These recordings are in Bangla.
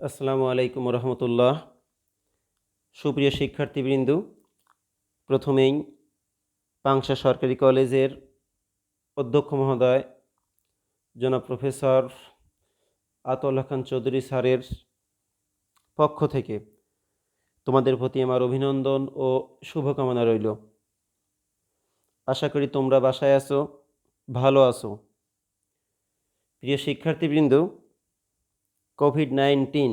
আসসালামু আলাইকুম রহমতুল্লাহ। সুপ্রিয় শিক্ষার্থীবৃন্দ, প্রথমেই পাংশা সরকারি কলেজের অধ্যক্ষ মহোদয় জনাব প্রফেসর আতাউল্লাহ খান চৌধুরী স্যারের পক্ষ থেকে তোমাদের প্রতি আমার অভিনন্দন ও শুভকামনা রইল। আশা করি তোমরা বাসায় আছো, ভালো আছো। প্রিয় শিক্ষার্থীবৃন্দ, কোভিড-19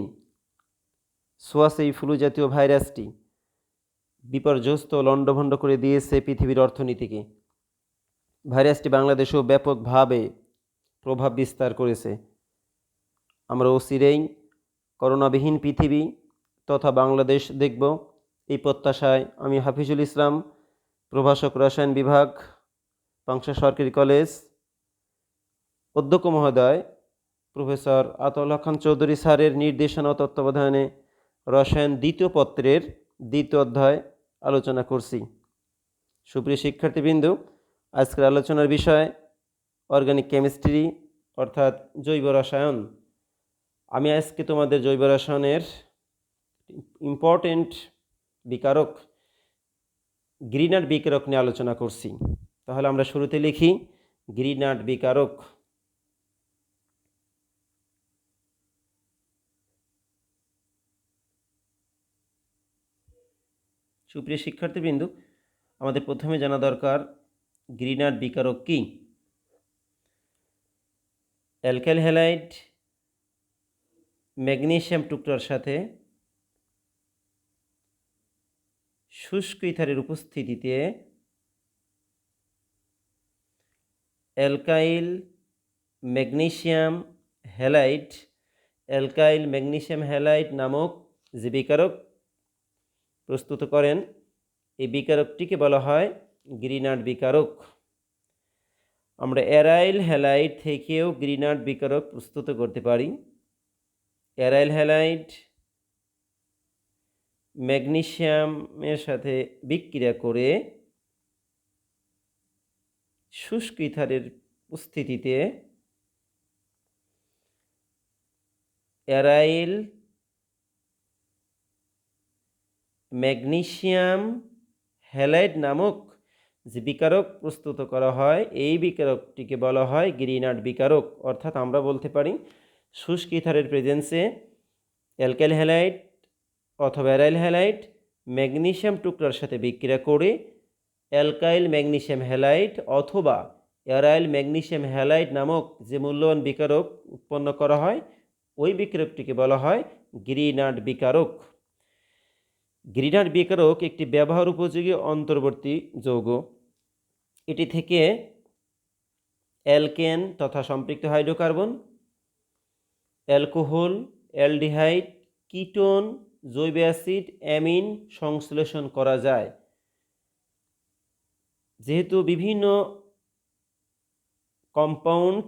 সোয়াসেই ফ্লু জাতীয় ভাইরাসটি বিপর্যস্ত লণ্ডভণ্ড করে দিয়েছে পৃথিবীর অর্থনীতিকে। ভাইরাসটি বাংলাদেশেও ব্যাপকভাবে প্রভাব বিস্তার করেছে। আমরা অচিরেই করোনাবিহীন পৃথিবী তথা বাংলাদেশ দেখব, এই প্রত্যাশায় আমি হাফিজুল ইসলাম, প্রভাষক রসায়ন বিভাগ, পাংশা সরকারি কলেজ, অধ্যক্ষ মহোদয় প্রফেসর আতাউল্লাহ খান চৌধুরী স্যারের নির্দেশনা ও তত্ত্বাবধানে রসায়ন দ্বিতীয় পত্রের দ্বিতীয় অধ্যায় আলোচনা করছি। সুপ্রিয় শিক্ষার্থীবৃন্দ, আজকের আলোচনার বিষয় অর্গানিক কেমিস্ট্রি অর্থাৎ জৈব রসায়ন। আমি আজকে তোমাদের জৈব রসায়নের ইম্পর্টেন্ট বিকারক গ্রিনার্ড বিকারক নিয়ে আলোচনা করছি। তাহলে আমরা শুরুতে লিখি গ্রিনার্ড বিকারক। সুপ্রিয় শিক্ষার্থীবৃন্দ, আমাদের প্রথমে জানা দরকার গ্রিনার্ড বিকারক কি। অ্যালকাইল হ্যালাইড ম্যাগনেসিয়াম টুকরার সাথে শুষ্ক ইথারের উপস্থিতিতে অ্যালকাইল ম্যাগনেসিয়াম হ্যালাইড নামক যে বিকারক প্রস্তুত করেন, এই বিকারকটিকে বলা হয় গ্রিনার্ড বিকারক। আমরা অ্যারাইল হ্যালাইড থেকেও গ্রিনার্ড বিকারক প্রস্তুত করতে পারি। অ্যারাইল হ্যালাইড ম্যাগনেসিয়ামের সাথে বিক্রিয়া করে শুষ্ক ইথারের উপস্থিতিতে অ্যারাইল ম্যাগনেসিয়াম হ্যালাইড নামক যে বিকারক প্রস্তুত করা হয়, এই বিকারকটিকে বলা হয় গ্রিনার্ড বিকারক। অর্থাৎ আমরা বলতে পারি শুষ্ক ইথারের প্রেজেন্সে অ্যালকাইল হ্যালাইড অথবা অ্যারাইল হ্যালাইড ম্যাগনেসিয়াম টুকরার সাথে বিক্রিয়া করে অ্যালকাইল ম্যাগনেসিয়াম হ্যালাইড অথবা অ্যারাইল ম্যাগনেসিয়াম হ্যালাইড নামক যে মূল্যবান বিকারক উৎপন্ন করা হয়, ওই বিকারকটিকে বলা হয় গ্রিনার্ড বিকারক। গ্রিনার্ড বিকারক একটি ব্যবহার উপযোগী অন্তর্বর্তী যৌগ। এটি থেকে অ্যালকেন তথা সম্পৃক্ত হাইড্রোকার্বন, অ্যালকোহল, অ্যালডিহাইড, কিটোন, জৈব অ্যাসিড, অ্যামিন সংশ্লেষণ করা যায়। যেহেতু বিভিন্ন কম্পাউন্ড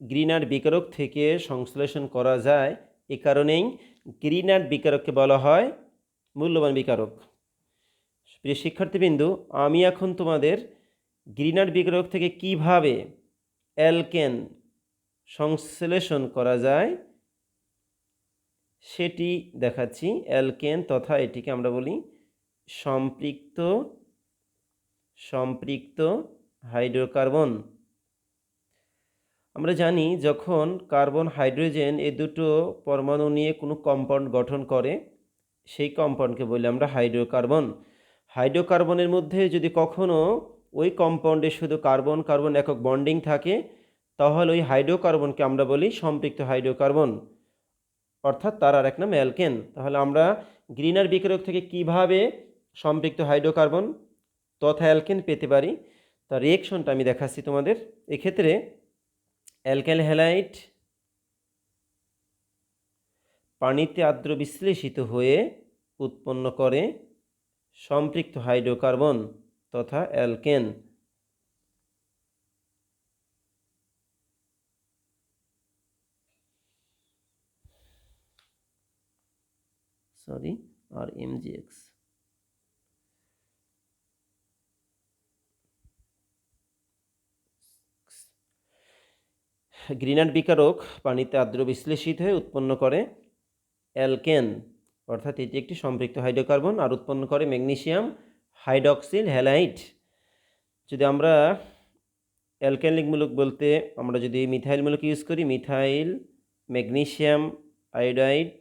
গ্রিনার্ড বিকারক থেকে সংশ্লেষণ করা যায়, এ কারণেই গ্রিনার্ড বিকারককে বলা হয় মূল্যবান বিকারক। প্রিয় শিক্ষার্থীবৃন্দ, আমি এখন তোমাদের গ্রিনার্ড বিকারক থেকে কিভাবে অ্যালকেন সংশ্লেষণ করা যায় সেটি দেখাচ্ছি। অ্যালকেন তথা এটিকে আমরা বলি সম্পৃক্ত হাইড্রোকার্বন। আমরা জানি যখন কার্বন হাইড্রোজেন এ দুটো পরমাণু নিয়ে কোনো কম্পাউন্ড গঠন করে, সেই কম্পাউন্ডকে বলি আমরা হাইড্রোকার্বন। হাইড্রোকার্বনের মধ্যে যদি কখনো ওই কম্পাউন্ডে শুধু কার্বন কার্বন একক বন্ডিং থাকে, তাহলে ওই হাইড্রোকার্বনকে আমরা বলি সম্পৃক্ত হাইড্রোকার্বন, অর্থাৎ তার আর এক নাম অ্যালকেন। তাহলে আমরা গ্রিনার্ড বিকারক থেকে কিভাবে সম্পৃক্ত হাইড্রোকার্বন তথা অ্যালকেন পেতে পারি, তার রিয়েকশনটা আমি দেখাচ্ছি তোমাদের। এক্ষেত্রে অ্যালকাইল হ্যালাইড পানিতে আর্দ্র বিশ্লেষিত হয়ে উৎপন্ন করে সম্পৃক্ত হাইড্রোকার্বন তথা অ্যালকেন। RMGX। গ্রিনার্ড বিকারক পানিতে আর্দ্র বিশ্লেষিত হয়ে উৎপন্ন করে অ্যালকেন, অর্থাৎ এটি একটি সম্পৃক্ত হাইড্রোকার্বন আর উৎপন্ন করে ম্যাগনেসিয়াম হাইড্রক্সিল হ্যালাইড। যদি আমরা অ্যালকাইলিক মূলক বলতে আমরা যদি মিথাইল মূলক ইউজ করি, মিথাইল ম্যাগনেসিয়াম আয়োডাইড,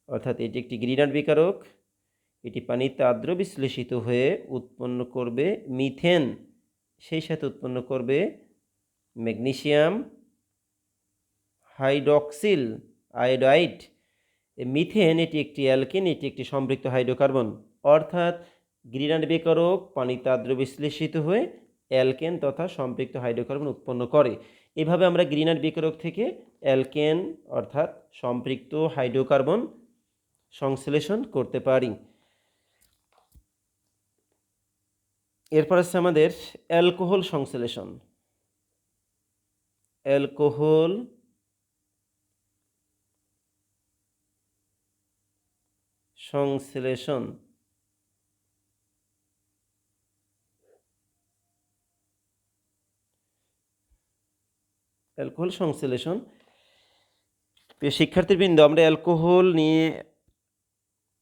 অর্থাৎ এটি একটি গ্রিনার বিকারক। এটি পানিতে আর্দ্র বিশ্লেষিত হয়ে উৎপন্ন করবে মিথেন, সেই সাথে উৎপন্ন করবে ম্যাগনেসিয়াম হাইড্রক্সিল আয়োডাইড। মিথেন এটি একটি অ্যালকেন, এটি একটি সম্পৃক্ত হাইড্রোকার্বন, অর্থাৎ গ্রিনার বিকারক পানিতে আর্দ্র বিশ্লেষিত হয়ে অ্যালকেন তথা সম্পৃক্ত হাইড্রোকার্বন উৎপন্ন করে। এভাবে আমরা গ্রিনার বিকারক থেকে অ্যালকেন অর্থাৎ সম্পৃক্ত হাইড্রোকার্বন সংশ্লেষণ করতে পারি। এরপর আছে আমাদের অ্যালকোহল সংশ্লেষণ। অ্যালকোহল সংশ্লেষণ অ্যালকোহল সংশ্লেষণ প্রিয় শিক্ষার্থীবৃন্দ, আমরা অ্যালকোহল নিয়ে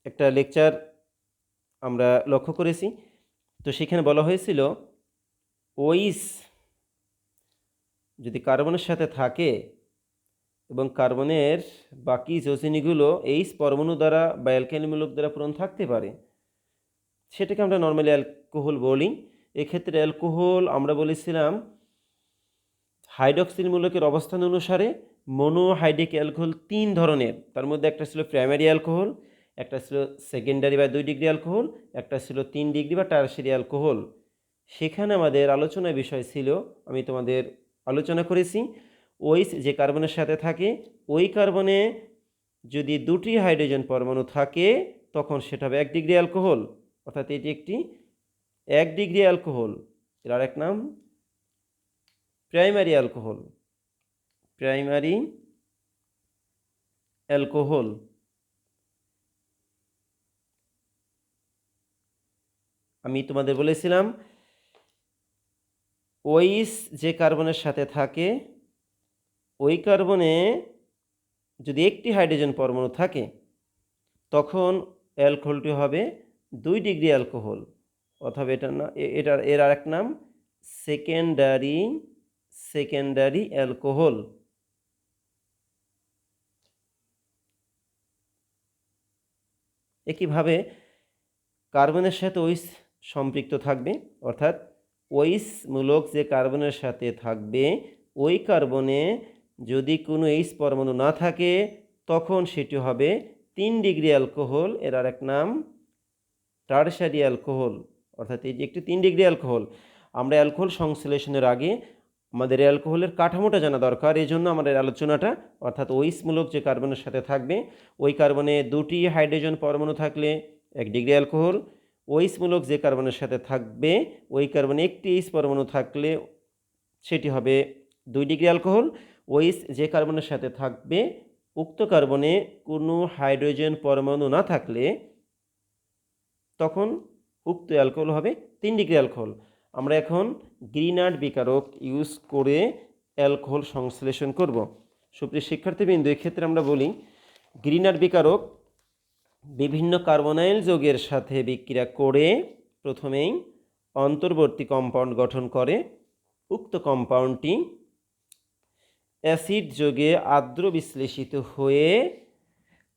একটা লেকচার আমরা লক্ষ্য করেছি। তো সেখানে বলা হয়েছিল ওইস যদি কার্বনের সাথে থাকে এবং কার্বনের বাকি যোজনীগুলো এইচ পরমাণু দ্বারা বা অ্যালকাইলমূলক দ্বারা পূরণ থাকতে পারে, সেটাকে আমরা নর্মালি অ্যালকোহল বলি। এক্ষেত্রে অ্যালকোহল আমরা বলেছিলাম হাইড্রক্সিল মূলকের অবস্থান অনুসারে মনোহাইড্রিক অ্যালকোহল 3 ধরনের। তার মধ্যে একটা ছিল প্রাইমারি অ্যালকোহল, একটা ছিল সেকেন্ডারি বা 2 ডিগ্রি অ্যালকোহল, একটা ছিল 3 ডিগ্রি বা টারশিয়ারি অ্যালকোহল। সেখানে আমাদের আলোচনার বিষয় ছিল, আমি তোমাদের আলোচনা করেছি, ওইস যে কার্বনের সাথে থাকে ওই কার্বনে যদি 2টি হাইড্রোজেন পরমাণু থাকে তখন সেটা হবে 1 ডিগ্রি অ্যালকোহল, অর্থাৎ এটি একটি 1 ডিগ্রি অ্যালকোহল। এর আরেক নাম প্রাইমারি অ্যালকোহল। Primary alcohol. আমি তোমাদের বলেছিলাম ওইস যে কার্বনের সাথে থাকে ওই কার্বনে যদি একটি হাইড্রোজেন পরমাণু থাকে তখন অ্যালকোহলটি হবে 2 ডিগ্রি অ্যালকোহল, অথবা এর আরেক নাম সেকেন্ডারি অ্যালকোহল। একইভাবে কার্বনের সাথে ওইস সম্পৃক্ত থাকবে, অর্থাৎ ওইস মূলক যে কার্বনের সাথে থাকবে ওই কার্বনে যদি কোনো এইচ পরমাণু না থাকে তখন সেটি হবে 3 ডিগ্রি অ্যালকোহল। এর আরেক নাম টারশিয়ারি অ্যালকোহল, অর্থাৎ এই যে একটি 3 ডিগ্রি অ্যালকোহল। আমরা অ্যালকোহল সংশ্লেষণের আগে আমাদের অ্যালকোহলের কাঠামোটা জানা দরকার। এই জন্য আমাদের আলোচনাটা, অর্থাৎ ওইস মূলক যে কার্বনের সাথে থাকবে ওই কার্বনে 2টি হাইড্রোজেন পরমাণু থাকলে 1 ডিগ্রি অ্যালকোহল, ওইস মূলক যে কার্বনের সাথে থাকবে ওই কার্বনে একটি এইচ পরমাণু থাকলে সেটি হবে 2 ডিগ্রি অ্যালকোহল। ওইস যে কার্বনের সাথে থাকবে উক্ত কার্বনে কোনো হাইড্রোজেন পরমাণু না থাকলে তখন উক্ত অ্যালকোহল হবে 3 ডিগ্রি অ্যালকোহল। আমরা এখন গ্রিনার্ড বিকারক ইউজ করে অ্যালকোহল সংশ্লেষণ করব। সুপ্রিয় শিক্ষার্থীবৃন্দ, এক্ষেত্রে আমরা বলি গ্রিনার্ড বিকারক বিভিন্ন কার্বনাইল যৌগের সাথে বিক্রিয়া করে প্রথমেই অন্তর্বর্তী কম্পাউন্ড গঠন করে। উক্ত কম্পাউন্ডটি অ্যাসিড যোগে আর্দ্র বিশ্লেষিত হয়ে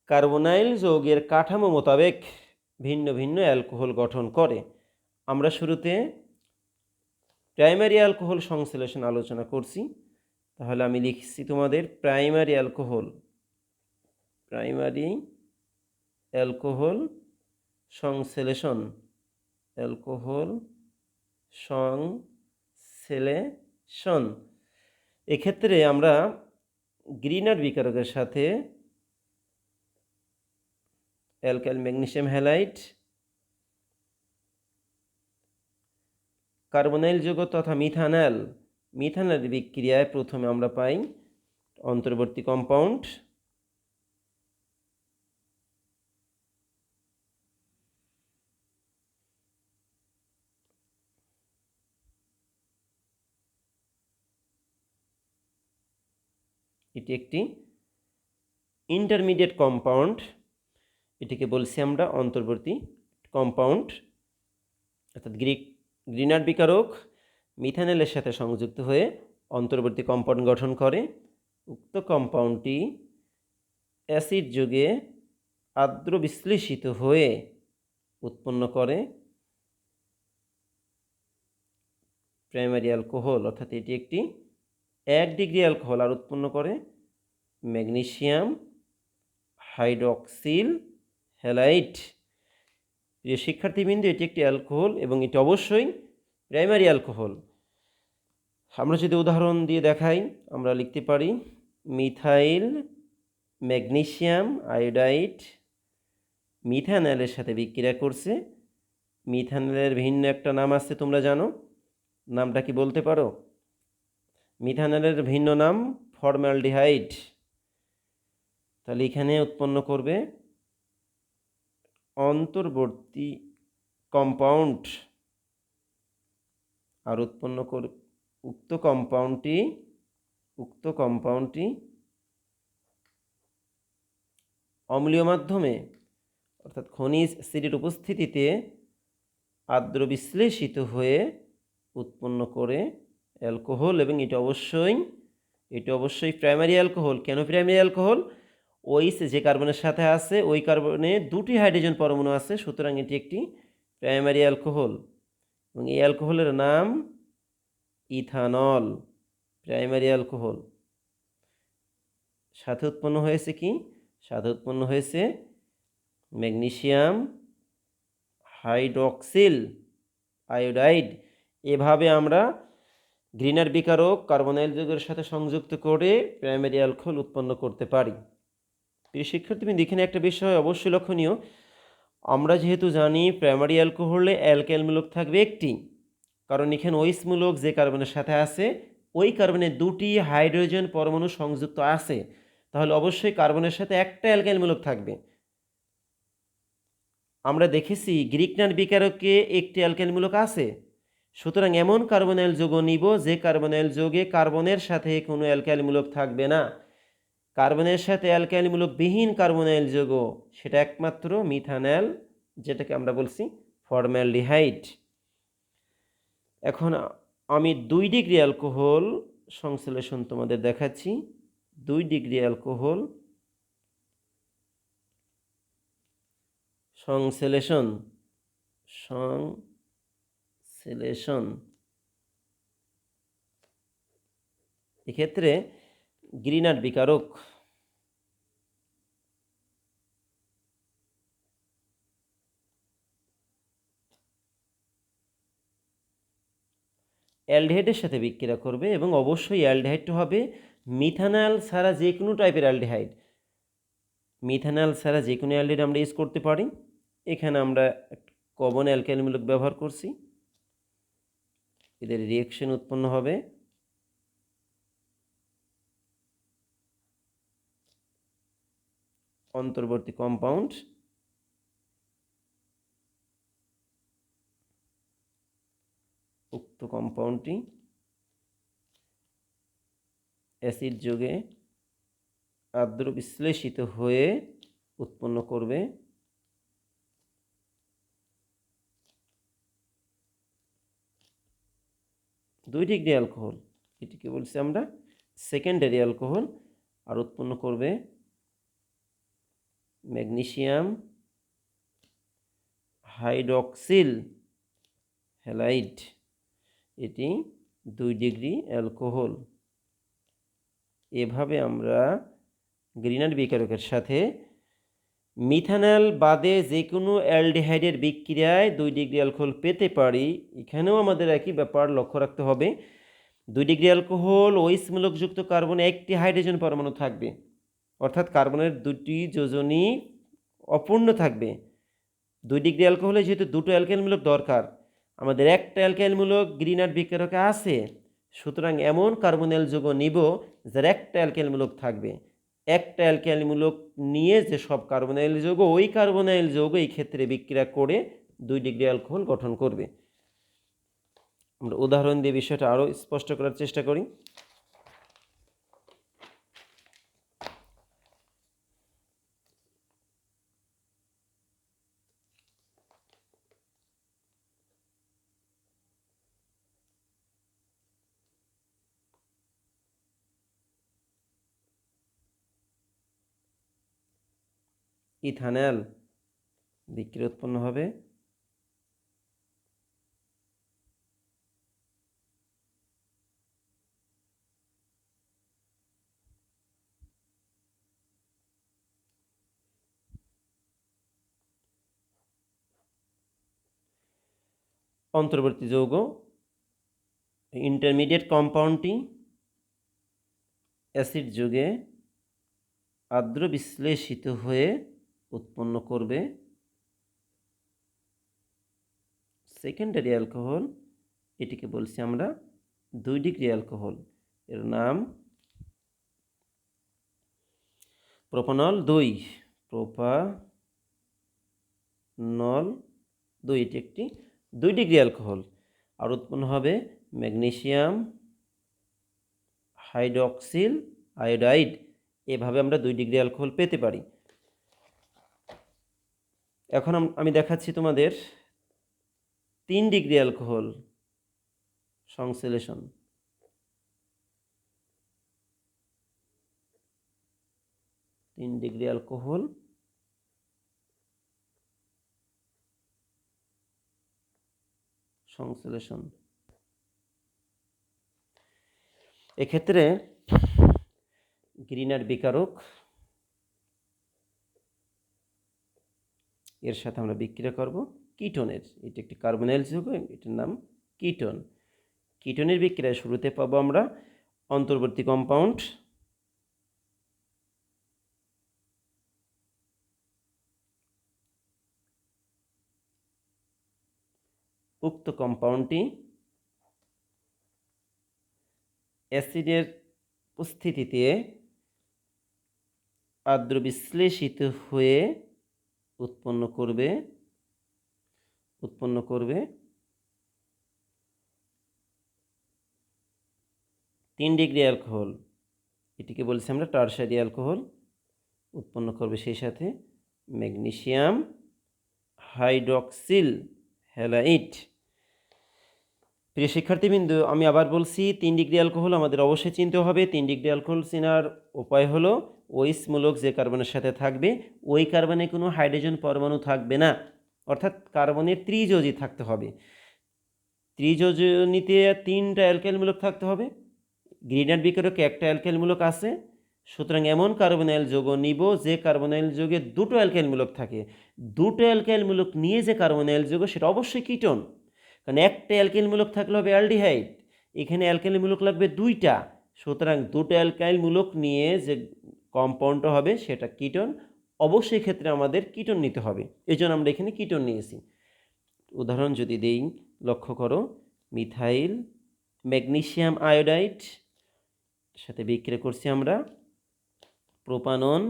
কার্বনাইল যৌগের কাঠামো মোতাবেক ভিন্ন ভিন্ন অ্যালকোহল গঠন করে। আমরা শুরুতে প্রাইমারি অ্যালকোহল সংশ্লেষণ আলোচনা করছি, তাহলে আমি লিখছি তোমাদের প্রাইমারি অ্যালকোহল সংশ্লেষণ। এক্ষেত্রে আমরা গ্রিনার্ড বিকারকের সাথে অ্যালকাইল ম্যাগনেসিয়াম হ্যালাইড, কার্বনাইল যৌগ তথা মিথানল বিক্রিয়ায় প্রথমে আমরা পাই অন্তর্বর্তী কম্পাউন্ড। এটি একটি ইন্টারমিডিয়েট কম্পাউন্ড, এটিকে বলছি আমরা অন্তর্বর্তী কম্পাউন্ড, অর্থাৎ গ্রিনার্ড বিকারক মিথানলের সাথে সংযুক্ত হয়ে অন্তর্বর্তী কম্পাউন্ড গঠন করে। উক্ত কম্পাউন্ডটি অ্যাসিড যোগে আর্দ্র বিশ্লেষিত হয়ে উৎপন্ন করে প্রাইমারি অ্যালকোহল, অর্থাৎ এটি একটি 1 ডিগ্রি অ্যালকোহল আর উৎপন্ন করে ম্যাগনেসিয়াম হাইড্রক্সিল হ্যালাইড। প্রিয় শিক্ষার্থীবৃন্দ, এটি একটি অ্যালকোহল এবং এটি অবশ্যই প্রাইমারি অ্যালকোহল। আমরা যদি উদাহরণ দিয়ে দেখাই, আমরা লিখতে পারি মিথাইল ম্যাগনেসিয়াম আয়োডাইড মিথানলের সাথে বিক্রিয়া করছে। মিথানলের ভিন্ন একটা নাম আছে, তোমরা জানো, নামটা কি বলতে পারো? মিথানলের ভিন্ন নাম ফর্মালডিহাইড। তাহলে এখানে উৎপন্ন করবে অন্তর্বর্তী কম্পাউন্ড আর উৎপন্ন করবে উক্ত কম্পাউন্ডটি অম্লীয় মাধ্যমে অর্থাৎ খনিজ অ্যাসিডের উপস্থিতিতে আর্দ্র বিশ্লেষিত হয়ে উৎপন্ন করে অ্যালকোহল, এবং এটি অবশ্যই প্রাইমারি অ্যালকোহল। কেন প্রাইমারি অ্যালকোহল? ওইস যে কার্বনের সাথে আছে, ওই কার্বনে 2টি হাইড্রোজেন পরমাণু আছে, সুতরাং এটি একটি প্রাইমারি অ্যালকোহল। এবং এই অ্যালকোহলের নাম ইথানল, প্রাইমারি অ্যালকোহল। সাথে উৎপন্ন হয়েছে কি? সাথে উৎপন্ন হয়েছে ম্যাগনেসিয়াম হাইড্রক্সিল আয়োডাইড। এভাবে আমরা গ্রিনার বিকারক কার্বনাইল যৌগের সাথে সংযুক্ত করে প্রাইমারি অ্যালকোহল উৎপন্ন করতে পারি। প্রিয় শিক্ষার্থীবৃন্দ, এখানে একটা বিষয় অবশ্যই লক্ষণীয়। আমরা যেহেতু জানি প্রাইমারি অ্যালকোহলে অ্যালকাইল মূলক থাকবে একটি, কারণ এখানে ওইস মূলক যে কার্বনের সাথে আছে, ওই কার্বনে 2টি হাইড্রোজেন পরমাণু সংযুক্ত আছে, তাহলে অবশ্যই কার্বনের সাথে একটা অ্যালকাইল মূলক থাকবে। আমরা দেখেছি গ্রিনার্ড বিকারকে একটি অ্যালকাইল মূলক আছে, সুতরাং এমন কার্বনাইল যৌগ নিব যে কার্বনাইল যৌগে কার্বনের সাথে কোনো অ্যালকাইল মূলক থাকবে না। কার্বনের সাথে অ্যালকাইল মূলক বিহীন কার্বনাইল যৌগ সেটা একমাত্র মিথানল, যেটাকে আমরা বলছি ফর্মালডিহাইড। এখন আমি 2 ডিগ্রি অ্যালকোহল সংশ্লেষণ তোমাদের দেখাচ্ছি। 2 ডিগ্রি অ্যালকোহল সংশ্লেষণ এক্ষেত্রে গ্রিনার্ড বিকারক অ্যালডিহাইডের সাথে বিক্রিয়া করবে, এবং অবশ্যই অ্যালডিহাইডটা হবে মিথানল ছাড়া যে কোনো টাইপের অ্যালডিহাইড। মিথানল ছাড়া যে কোনো অ্যালডিহাইড আমরা ইউজ করতে পারি। এখানে আমরা কমন অ্যালকাইল মূলক ব্যবহার করছি, এদের রিঅ্যাকশন উৎপন্ন হবে অন্তর্বর্তী কম্পাউন্ড, উক্ত কম্পাউন্ডটি অ্যাসিড যোগে আর্দ্র বিশ্লেষিত হয়ে উৎপন্ন করবে দুই ডিগ্রি অ্যালকোহল, এটিকে বলছি আমরা সেকেন্ডারি অ্যালকোহল, আর উৎপন্ন করবে ম্যাগনেসিয়াম হাইড্রক্সিল হ্যালাইড, এটি 2 ডিগ্রি অ্যালকোহল। এভাবে আমরা গ্রিনার্ড বিকারকের সাথে মিথানল বাদে যে কোনো অ্যালডিহাইডের বিক্রিয়ায় 2 ডিগ্রি অ্যালকোহল পেতে পারি। এখানেও আমাদের একই ব্যাপার লক্ষ্য রাখতে হবে, 2 ডিগ্রি অ্যালকোহল ওইস মূলকযুক্ত কার্বনে একটি হাইড্রোজেন পরমাণু থাকবে, অর্থাৎ কার্বনের 2টি যোজনী অপূর্ণ থাকবে। 2 ডিগ্রি অ্যালকোহলে যেহেতু 2টো অ্যালকাইল মূলক দরকার, আমাদের একটা অ্যালকাইল মূলক গ্রিনার্ড বিকারকে আছে, সুতরাং এমন কার্বনাইল যৌগ নিব যার একটা অ্যালকাইল মূলক থাকবে। একটা অ্যালকাইল মূলক নিয়ে যে সব কার্বনাইল যৌগ, ওই কার্বনাইল যৌগ এই ক্ষেত্রে বিক্রিয়া করে 2 ডিগ্রি অ্যালকোহল গঠন করবে। আমরা উদাহরণ দিয়ে বিষয়টা আরও স্পষ্ট করার চেষ্টা করি। ইথানল বিক্রিয়া উৎপন্ন হবে অন্তর্বর্তী যৌগ ইন্টারমিডিয়েট কম্পাউন্ডটি অ্যাসিড যুগে আর্দ্র বিশ্লেষিত হয়ে উৎপন্ন করবে সেকেন্ডারি অ্যালকোহল। এটিকে বলছি আমরা 2 ডিগ্রি অ্যালকোহল। এর নাম প্রোপানল 2, প্রোপানল 2। এটি একটি 2 ডিগ্রি অ্যালকোহল। আর উৎপন্ন হবে ম্যাগনেসিয়াম হাইড্রক্সিল আয়োডাইড। এভাবে আমরা 2 ডিগ্রি অ্যালকোহল পেতে পারি। এখন আমি দেখাচ্ছি তোমাদের 3 ডিগ্রি অ্যালকোহল সংশ্লেষণ। 3 ডিগ্রি অ্যালকোহল সংশ্লেষণ। এক্ষেত্রে গ্রিনার বিকারক এর সাথে আমরা বিক্রিয়া করব কিটোনের। এটি একটি কার্বনাইল যৌগ, এটার নাম কিটোন। কিটোনের বিক্রিয়ার শুরুতে পাবো আমরা অন্তর্বর্তী কম্পাউন্ড উক্ত কম্পাউন্ডটি অ্যাসিডের উপস্থিতিতে আর্দ্র বিশ্লেষিত হয়ে উৎপন্ন করবে 3 ডিগ্রি অ্যালকোহল। এটিকে বলছি আমরা টারশারি অ্যালকোহল। উৎপন্ন করবে সেই সাথে ম্যাগনেসিয়াম হাইড্রক্সিল হ্যালাইড। প্রিয় শিক্ষার্থীবৃন্দ, আমি আবার বলছি 3 ডিগ্রি অ্যালকোহল আমাদের অবশ্যই চিনতে হবে। 3 ডিগ্রি অ্যালকোহল চেনার উপায় হলো ওইস মূলক যে কার্বনের সাথে থাকবে ওই কার্বনে কোনো হাইড্রোজেন পরমাণু থাকবে না, অর্থাৎ কার্বনের ত্রিযোজী থাকতে হবে। ত্রিযোজনীতে 3টা অ্যালকাইল মূলক থাকতে হবে। গ্রিনার বিকারকে একটা অ্যালকাইল মূলক আছে, সুতরাং এমন কার্বনাইল যৌগ নিব যে কার্বনাইল যৌগে 2টো অ্যালকাইল মূলক থাকে। 2টো অ্যালকাইল মূলক নিয়ে যে কার্বনাইল যৌগ সেটা অবশ্যই কিটোন, কারণ একটা অ্যালকাইল মূলক থাকলে হবে অ্যালডিহাইড। এখানে অ্যালকাইল মূলক লাগবে 2টা, সুতরাং 2টো অ্যালকাইল মূলক নিয়ে যে কম্পাউন্ডটা হবে সেটা কিটোন। অবশ্যই ক্ষেত্রে আমাদের কিটোন নিতে হবে, এই জন্য আমরা এখানে কিটোন নিয়েছি। উদাহরণ যদি দেই, লক্ষ্য করো, মিথাইল ম্যাগনেসিয়াম আয়োডাইড সাথে বিক্রিয়া করছি আমরা প্রোপানন,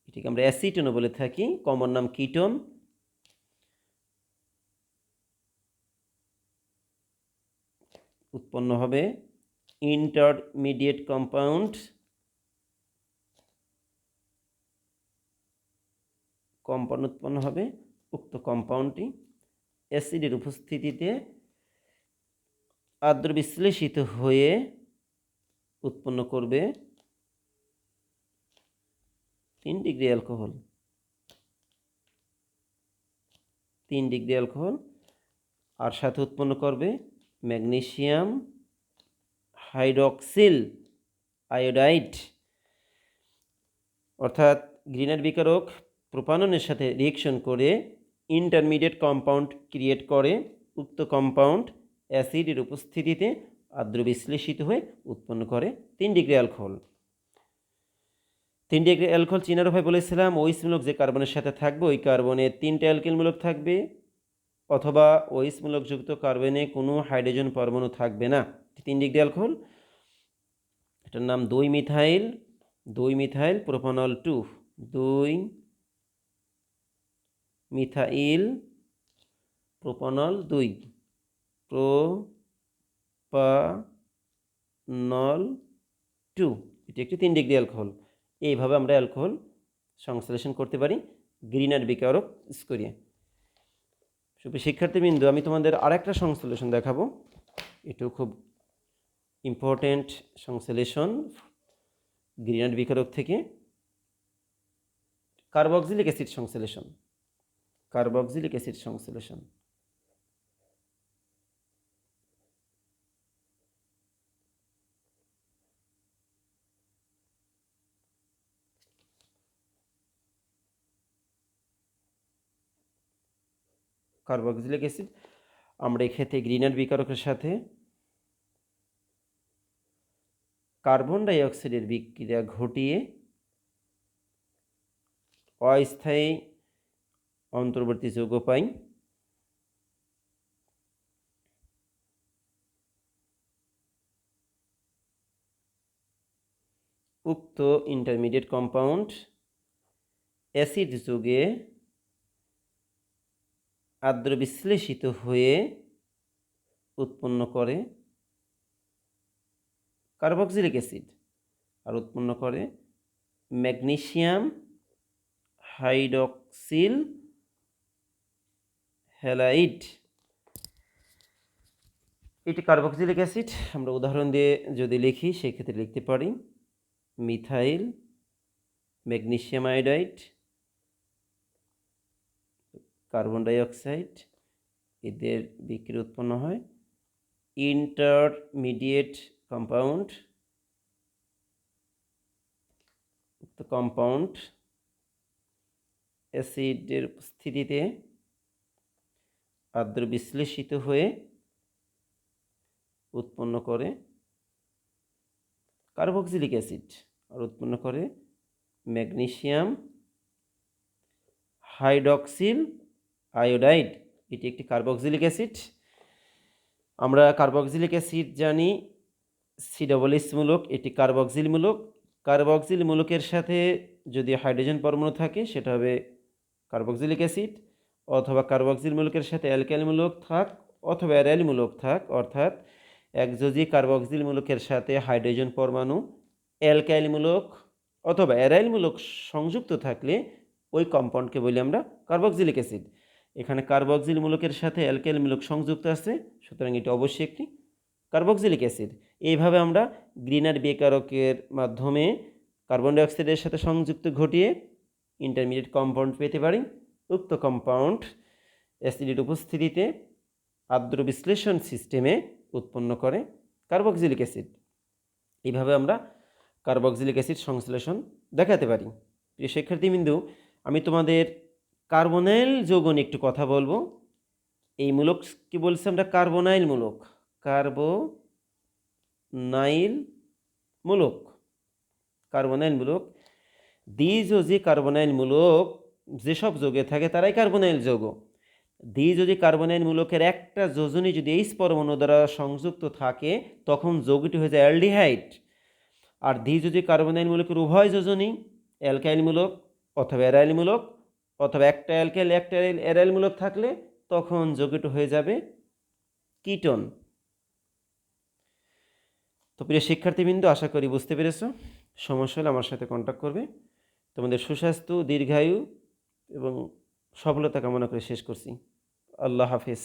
এটিকে আমরা অ্যাসিটোনও বলে থাকি, কমন নাম কিটোন। উৎপন্ন হবে ইন্টারমিডিয়েট কম্পাউন্ড উৎপন্ন হবে। উক্ত কম্পাউন্ডটি অ্যাসিডের উপস্থিতিতে আর্দ্র বিশ্লেষিত হয়ে উৎপন্ন করবে 3 ডিগ্রি অ্যালকোহল। 3 ডিগ্রি অ্যালকোহল আর সাথে উৎপন্ন করবে ম্যাগনেসিয়াম হাইড্রক্সিল আয়োডাইড। অর্থাৎ গ্রিনার বিকারক প্রোপাননের সাথে রিয়েকশন করে ইন্টারমিডিয়েট কম্পাউন্ড ক্রিয়েট করে। উক্ত কম্পাউন্ড অ্যাসিডের উপস্থিতিতে আর্দ্র বিশ্লেষিত হয়ে উৎপন্ন করে 3 ডিগ্রি অ্যালকোহল। 3 ডিগ্রি অ্যালকোহল চিনার উপায় বলেছিলাম, ওইস মূলক যে কার্বনের সাথে থাকবে ওই কার্বনে 3টা অ্যালকিল মূলক থাকবে, অথবা ওইস মূলক যুক্ত কার্বনে কোনো হাইড্রোজেন পরমাণু থাকবে না। 3 ডিগ্রি অ্যালকোহল, এটার নাম 2 methyl propanol 2। 2 methyl propanol 2 propanol 2। এটি একটি 3 ডিগ্রি অ্যালকোহল। এইভাবে আমরা অ্যালকোহল সংশ্লেষণ করতে পারি গ্রিনার বিকারক ইউজ করিয়ে। সুপ্রিয় শিক্ষার্থীবৃন্দ, আমি তোমাদের আরেকটা সংশ্লেষণ দেখাবো, এটাও খুব ইম্পর্টেন্ট সংশ্লেষণ গ্রিনার বিকারক থেকে। কার্বক্সিলিক অ্যাসিড সংশ্লেষণ। কার্বক্সিলিক অ্যাসিড সংশ্লেষণ। কার্বক্সিলিক অ্যাসিড আমরা এক্ষেত্রে গ্রিনার বিকারকের সাথে কার্বন ডাই অক্সাইডের বিক্রিয়া ঘটিয়ে অস্থায়ী অন্তর্বর্তী যৌগ পাই। উক্ত ইন্টারমিডিয়েট কম্পাউন্ড অ্যাসিড যৌগে আদ্র বিশ্লেষিত হয়ে উৎপন্ন করে কার্বক্সিলিক অ্যাসিড আর উৎপন্ন করে ম্যাগনেসিয়াম হাইড্রক্সিল হ্যালাইড। এটি কার্বক্সিলিক অ্যাসিড। আমরা উদাহরণ দিয়ে যদি লিখি সেক্ষেত্রে লিখতে পারি methyl magnesium iodide, carbon dioxide, এদের বিক্রিয়া উৎপন্ন হয় ইন্টারমিডিয়েট কম্পাউন্ড। উক্ত কম্পাউন্ড অ্যাসিডের উপস্থিতিতে আদ্র বিশ্লেষিত হয়ে উৎপন্ন করে কার্বক্সিলিক অ্যাসিড আর উৎপন্ন করে ম্যাগনেসিয়াম হাইড্রক্সিল আয়োডাইড। এটি একটি কার্বক্সিলিক অ্যাসিড। আমরা কার্বক্সিলিক অ্যাসিড জানি COOH মূলক, এটি কার্বক্সিল মূলক। কার্বক্সিল মূলকের সাথে যদি হাইড্রোজেন পরমাণু থাকে সেটা হবে কার্বক্সিলিক অ্যাসিড, অথবা কার্বক্সিল মূলকের সাথে অ্যালকাইল মূলক থাক অথবা অ্যারাইল মূলক থাক, অর্থাৎ একযোজী কার্বক্সিল মূলকের সাথে হাইড্রোজেন পরমাণু অ্যালকাইল মূলক অথবা অ্যারাইল মূলক সংযুক্ত থাকলে ওই কম্পাউন্ডকে বলি আমরা কার্বক্সিলিক অ্যাসিড। এখানে কার্বক্সিল মূলকের সাথে অ্যালকাইল মূলক সংযুক্ত আছে, সুতরাং এটি অবশ্যই একটি কার্বক্সিলিক অ্যাসিড। এইভাবে আমরা গ্রিনার বিকারকের মাধ্যমে কার্বন ডাইঅক্সাইডের সাথে সংযুক্ত ঘটিয়ে ইন্টারমিডিয়েট কম্পাউন্ড পেতে পারি। উক্ত কম্পাউন্ড অ্যাসিডের উপস্থিতিতে আদ্র বিশ্লেষণ সিস্টেমে উৎপন্ন করে কার্বক্সিলিক অ্যাসিড। এইভাবে আমরা কার্বক্সিলিক অ্যাসিড সংশ্লেষণ দেখাতে পারি। প্রিয় শিক্ষার্থীবৃন্দু, আমি তোমাদের কার্বনাইল যৌগ নিয়ে একটু কথা বলবো। এই মূলক কি বলছি আমরা? কার্বনাইল মূলক। কার্বনাইল মূলক, কার্বনাইল মূলক। দ্বিযোজী কার্বনাইল মূলক যেসব যৌগে থাকে তারাই কার্বনাইল যৌগ। দ্বিযোজী কার্বনাইল মূলকের একটা যোজনী যদি H পরমাণু দ্বারা সংযুক্ত থাকে তখন যৌগটি হয়ে যায় অ্যালডিহাইড। আর দ্বিযোজী কার্বনাইল মূলকের উভয় যোজনী অ্যালকাইল মূলক অথবা অ্যারাইল মূলক, অথবা একটা অ্যালকাইল একটা অ্যারাইল মূলক থাকলে তখন যৌগটি হয়ে যাবে কিটোন। তো প্রিয় শিক্ষার্থীবৃন্দ, আশা করি বুঝতে পেরেছ। সমস্যা হলে আমার সাথে কন্ট্যাক্ট করবে। তোমাদের সুস্বাস্থ্য, দীর্ঘায়ু এবং সফলতা কামনা করে শেষ করছি। আল্লাহ হাফেজ।